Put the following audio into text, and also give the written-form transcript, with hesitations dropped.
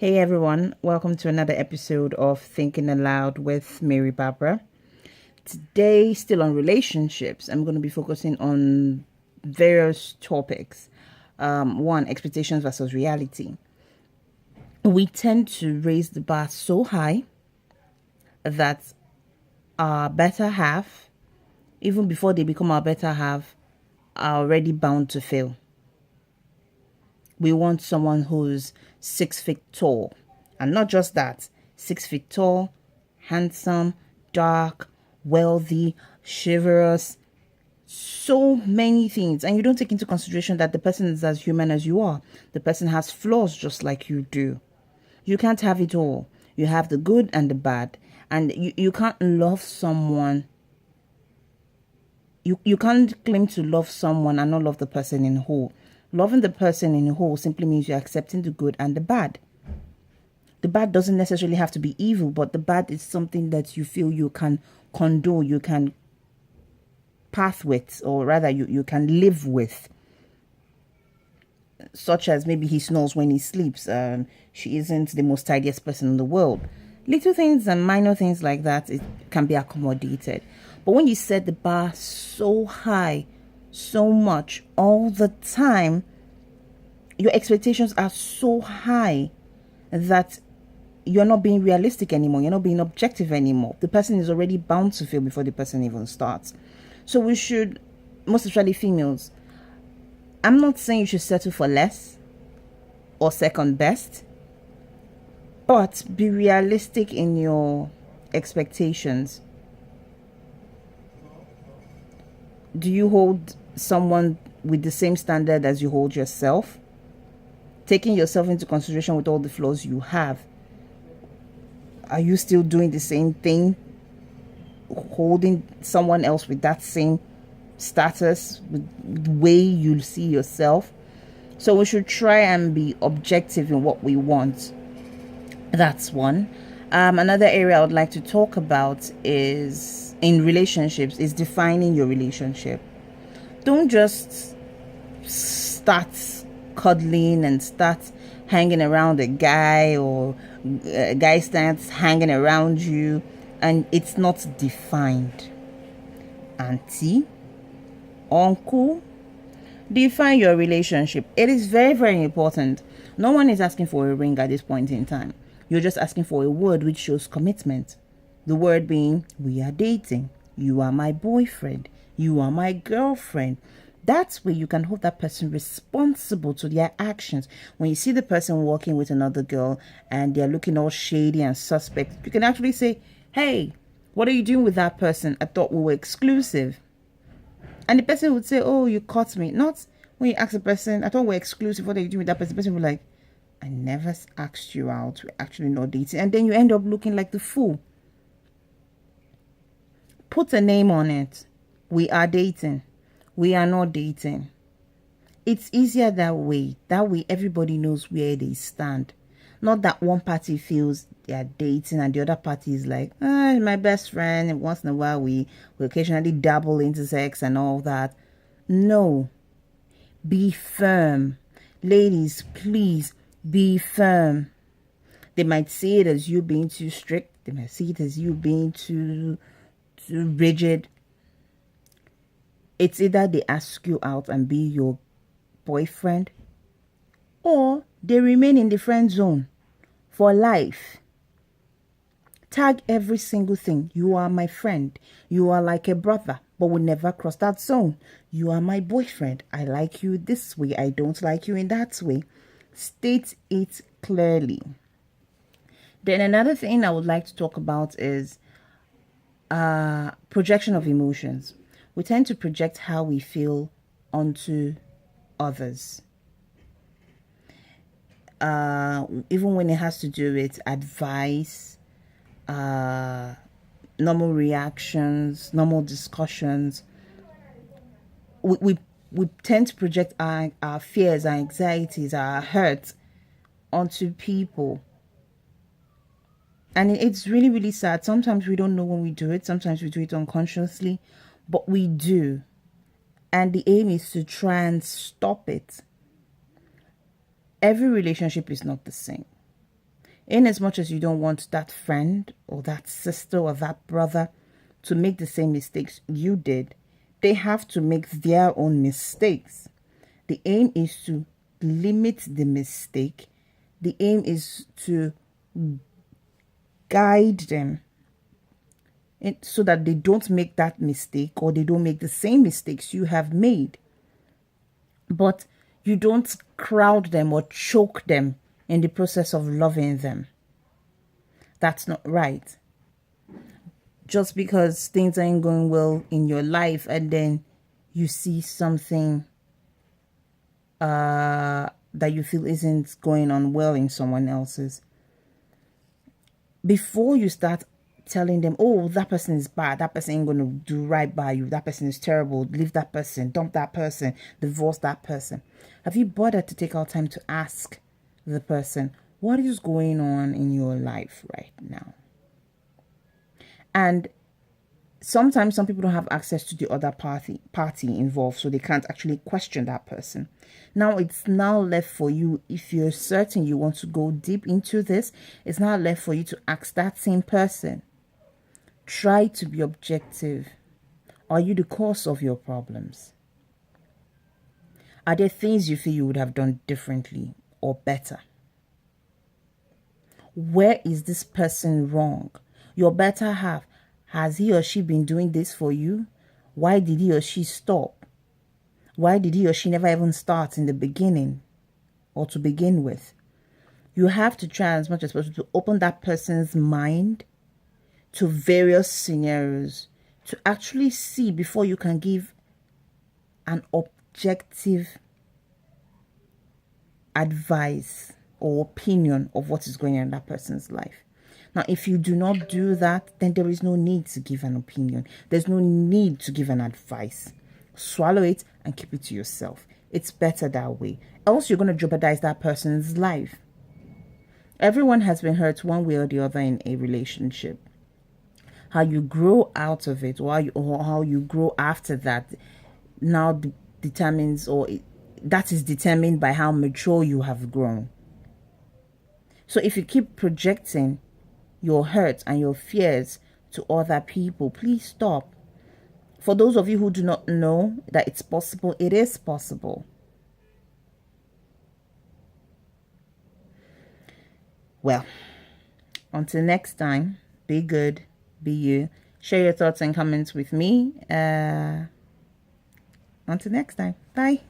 Hey everyone, welcome to another episode of Thinking Aloud with Mary Barbara. Today, still on relationships, I'm going to be focusing on various topics. One, expectations versus reality. We tend to raise the bar so high that our better half, even before they become our better half, are already bound to fail. We want someone who's 6 feet tall. And not just that, 6 feet tall, handsome, dark, wealthy, chivalrous, so many things. And you don't take into consideration that the person is as human as you are. The person has flaws just like you do. You can't have it all. You have the good and the bad. And you can't love someone. You can't claim to love someone and not love the person in whole. Loving the person in whole simply means you're accepting the good and the bad. The bad doesn't necessarily have to be evil, but the bad is something that you feel you can condone, you can path with, or rather you can live with. Such as maybe he snores when he sleeps. She isn't the most tidiest person in the world. Little things and minor things like that, it can be accommodated. But when you set the bar so high, so much, all the time, your expectations are so high that you're not being realistic anymore. You're not being objective anymore. The person is already bound to fail before the person even starts. So we should, most especially females, I'm not saying you should settle for less or second best, but be realistic in your expectations. Do you hold someone with the same standard as you hold yourself? Taking yourself into consideration with all the flaws you have. Are you still doing the same thing? Holding someone else with that same status, with the way you see yourself? So we should try and be objective in what we want. That's one. Another area I would like to talk about is in relationships, is defining your relationship. Don't just start cuddling and start hanging around a guy, or a guy starts hanging around you and it's not defined. Auntie, uncle, define your relationship. It is very, very important. No one is asking for a ring at this point in time. You're just asking for a word which shows commitment. The word being, we are dating. You are my boyfriend. You are my girlfriend. That's where you can hold that person responsible to their actions. When you see the person walking with another girl and they're looking all shady and suspect, you can actually say, hey, what are you doing with that person? I thought we were exclusive. And the person would say, oh, you caught me. Not when you ask the person, I thought we're exclusive. What are you doing with that person? The person would be like, I never asked you out. We're actually not dating. And then you end up looking like the fool. Put a name on it. We are dating. We are not dating. It's easier that way. That way everybody knows where they stand. Not that one party feels they are dating and the other party is like, my best friend. And once in a while we occasionally dabble into sex and all that. No. Be firm. Ladies, please be firm. They might see it as you being too strict. They might see it as you being too rigid. It's either they ask you out and be your boyfriend, or they remain in the friend zone for life. Tag every single thing. You are my friend. You are like a brother, but we'll never cross that zone. You are my boyfriend. I like you this way. I don't like you in that way. State it clearly. Then another thing I would like to talk about is projection of emotions. We tend to project how we feel onto others. Even when it has to do with advice, normal reactions, normal discussions, we tend to project our fears, our anxieties, our hurts onto people. And it's really, really sad. Sometimes we don't know when we do it. Sometimes we do it unconsciously, but we do. And the aim is to try and stop it. Every relationship is not the same. In as much as you don't want that friend or that sister or that brother to make the same mistakes you did, they have to make their own mistakes. The aim is to limit the mistake. The aim is to guide them so that they don't make that mistake or they don't make the same mistakes you have made. But you don't crowd them or choke them in the process of loving them. That's not right. Just because things aren't going well in your life and then you see something that you feel isn't going on well in someone else's, before you start telling them, oh, that person is bad, that person ain't going to do right by you, that person is terrible, leave that person, dump that person, divorce that person, have you bothered to take out time to ask the person, what is going on in your life right now? And sometimes some people don't have access to the other party involved, so they can't actually question that person. Now it's now left for you, if you're certain you want to go deep into this, it's now left for you to ask that same person, try to be objective. Are you the cause of your problems? Are there things you feel you would have done differently or better? Where is this person wrong? Your better half, has he or she been doing this for you? Why did he or she stop? Why did he or she never even start in the beginning or to begin with? You have to try as much as possible to open that person's mind to various scenarios to actually see before you can give an objective advice or opinion of what is going on in that person's life. Now, if you do not do that, then there is no need to give an opinion. There's no need to give an advice. Swallow it and keep it to yourself. It's better that way. Else you're going to jeopardize that person's life. Everyone has been hurt one way or the other in a relationship. How you grow out of it or how you grow after that now determines, or that is determined by how mature you have grown. So if you keep projecting your hurt and your fears to other people, please stop. For those of you who do not know that it's possible, it is possible. Well, until next time, be good, be you. Share your thoughts and comments with me. Until next time, bye.